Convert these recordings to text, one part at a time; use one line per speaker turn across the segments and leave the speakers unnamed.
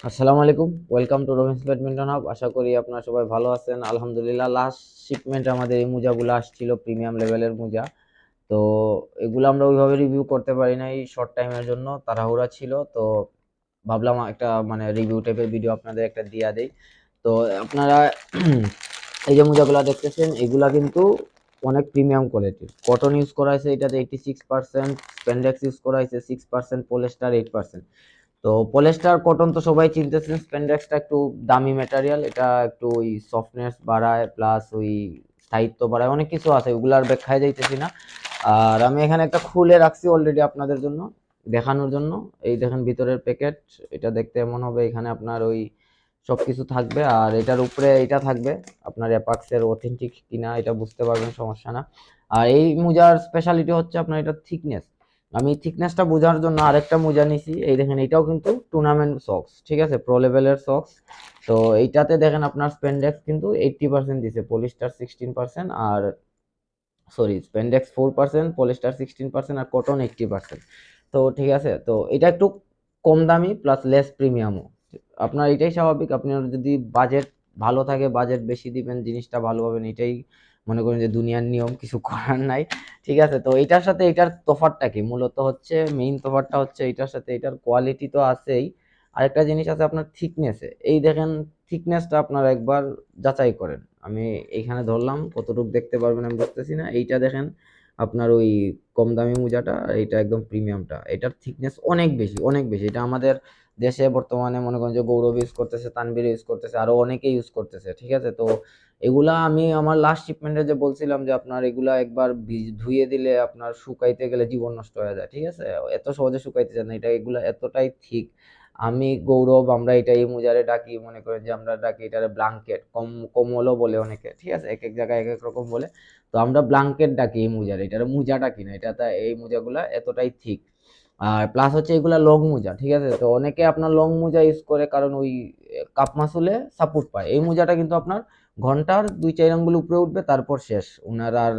আসসালামু আলাইকুম, welcome to Robins badminton hub. আশা করি আপনারা সবাই ভালো আছেন। আলহামদুলিল্লাহ, লাস্ট শিপমেন্ট আমাদের এই মোজাগুলো আসছিল, প্রিমিয়াম লেভেলের মোজা। তো এগুলো আমরা ওইভাবে রিভিউ করতে পারি নাই, শর্ট টাইমের জন্য তাড়াহুড়া ছিল। তো ভাবলাম একটা মানে রিভিউ টাইপের ভিডিও আপনাদের একটা দিয়া দেই। তো আপনারা এই যে মোজাগুলো দেখতেছেন, এগুলা কিন্তু অনেক প্রিমিয়াম কোয়ালিটির কটন ইউজ করা হয়েছে। এটাতে 86% স্প্যান্ডেক্স ইউজ করা হয়েছে, 6% পলিস্টার, 8%। তো পলিস্টার কটন তো সবাই চিনতেছেন, স্প্যান্ডেক্সটা একটু দামি ম্যাটেরিয়াল, এটা একটু ওই সফটনেস বাড়ায় প্লাস ওই স্থায়িত্ব বাড়ায়, অনেক কিছু আছে, ওগুলার ব্যাখ্যায় যাইতেছি না। আর আমি এখানে একটা খুলে রাখছি অলরেডি আপনাদের জন্য দেখানোর জন্য। এই দেখেন ভিতরের প্যাকেট, এটা দেখতে এমন হবে। এখানে আপনার ওই সবকিছু থাকবে, আর এটার উপরে এটা থাকবে আপনার অ্যাপাক্সের অথেন্টিক কিনা এটা বুঝতে পারবেন, সমস্যা না। আর এই মোজার স্পেশালিটি হচ্ছে আপনার এটা থিকনেস। আমি থিকনেসটা বোঝার জন্য আরেকটা মোজা নিছি, এই দেখেন, এটাও কিন্তু টুর্নামেন্ট সক্স, ঠিক আছে, প্রো লেভেলের সক্স। তো এইটাতে দেখেন আপনার স্পেন্ডেক্স কিন্তু 80% দিছে, পলিস্টার 16%, আর সরি স্পেন্ডেক্স 4%, পলিস্টার 16%, আর কটন 80%। তো ঠিক আছে, তো এটা একটু কম দামি প্লাস লেস প্রিমিয়ামও। আপনার এটাই স্বাভাবিক, আপনার যদি বাজেট ভালো থাকে, বাজেট বেশি দিবেন, জিনিসটা ভালো পাবেন, এটাই মনে করেন যে দুনিয়ার নিয়ম, কিছু করার নাই। ঠিক আছে, তো এটার সাথে এটার তফাৎটা কি, মূলত হচ্ছে মেইন তফাৎটা হচ্ছে এটার সাথে এটার কোয়ালিটি তো আছেই, আরেকটা জিনিস আছে আপনার থিকনেসে। এই দেখেন, থিকনেসটা আপনারা একবার যাচাই করেন। আমি এইখানে ধরলাম, কতটুকু দেখতে পারবেন আমি বুঝতেছি না। এইটা দেখেন আপনার ওই কম দামি মোজাটা, আর এইটা একদম প্রিমিয়ামটা, এটার থিকনেস অনেক বেশি, অনেক বেশি। এটা আমাদের দেশে বর্তমানে মনে করেন যে গৌরব ইউজ করতেছে, তানভীর ইউজ করতেছে, আরো অনেকে ইউজ করতেছে। ঠিক আছে, তো এগুলা আমি আমার লাস্ট শিপমেন্টে যে বলছিলাম যে আপনার এগুলা একবার ধুয়ে দিলে আপনার শুকাইতে গেলে জীবন নষ্ট হয়ে যায়। ঠিক আছে, এত সহজে শুকাইতে চায় না, এটা এগুলা এতটাই ঠিক। আমি গৌরব, আমরা এটা এই মোজারে ডাকি, মনে করেন যে আমরা ডাকি এটারে ব্লাঙ্কেট, কমলও বলে অনেকে। ঠিক আছে, এক এক জায়গায় এক এক রকম বলে। তো আমরা ব্লাঙ্কেট ডাকি এই মোজারে, এটারে মোজা ডাকি না। এটা এই মোজাগুলা এতটাই ঠিক। আর প্লাস হচ্ছে এগুলা লং মোজা। ঠিক আছে, তো অনেকে আপনার লং মোজা ইউজ করে কারণ ওই কাপ মাসুলে সাপোর্ট পায়। এই মোজাটা কিন্তু আপনার ঘন্টার 2-4 আঙ্গুল উপরে উঠবে, তারপর শেষ, ওনার আর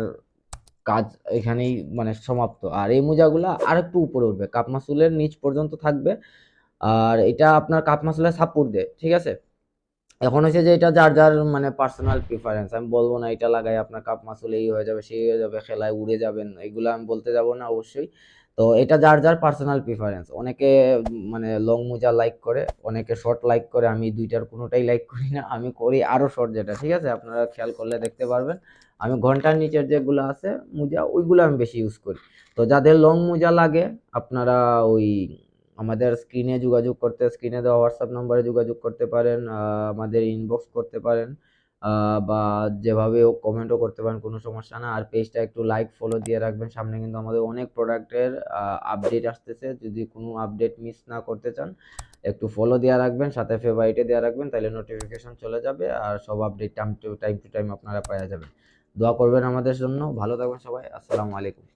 কাজ এখানেই মানে সমাপ্ত। আর এই মোজাগুলা আর একটু উপরে উঠবে, কাপ মাসুলের নিচ পর্যন্ত থাকবে। আর এটা আপনার কাপ মাসুলে সাপোর্ট দেয়। ঠিক আছে, এখন হচ্ছে যে এটা যার যার মানে পার্সোনাল প্রিফারেন্স, আমি বলবো না এটা লাগাই আপনার কাপ মাসুল এই হয়ে যাবে, সেই হয়ে যাবে, খেলায় উড়ে যাবেন, এগুলো আমি বলতে যাব না অবশ্যই। তো এটা যার যার পার্সোনাল প্রিফারেন্স। অনেকে মানে লং মোজা লাইক করে, অনেকে শর্ট লাইক করে, আমি দুইটার কোনোটাই লাইক করি না, আমি করি আরো শর্ট যেটা। ঠিক আছে, আপনারা খেয়াল করলে দেখতে পারবেন, আমি ঘন্টার নিচের যেগুলো আছে মোজা, ওইগুলো আমি বেশি ইউজ করি। তো যাদের লং মোজা লাগে, আপনারা ওই আমাদের স্ক্রিনে যোগাযোগ করতে, স্ক্রিনে দেওয়া হোয়াটসঅ্যাপ নম্বরে যোগাযোগ করতে পারেন, আমাদের ইনবক্স করতে পারেন, বা যেভাবে কমেন্টও করতে পারেন, কোনো সমস্যা না। আর পেজটা একটু লাইক ফলো দিয়ে রাখবেন, সামনে কিন্তু আমাদের অনেক প্রোডাক্টের আপডেট আসতেছে। যদি কোনো আপডেট মিস না করতে চান, একটু ফলো দিয়ে রাখবেন, সাথে ফেভারিটে দিয়ে রাখবেন, তাহলে নোটিফিকেশন চলে যাবে, আর সব আপডেট টাইম টু টাইম আপনারা পাওয়া যাবেন। দোয়া করবেন আমাদের জন্য। ভালো থাকবেন সবাই, আসসালামু আলাইকুম।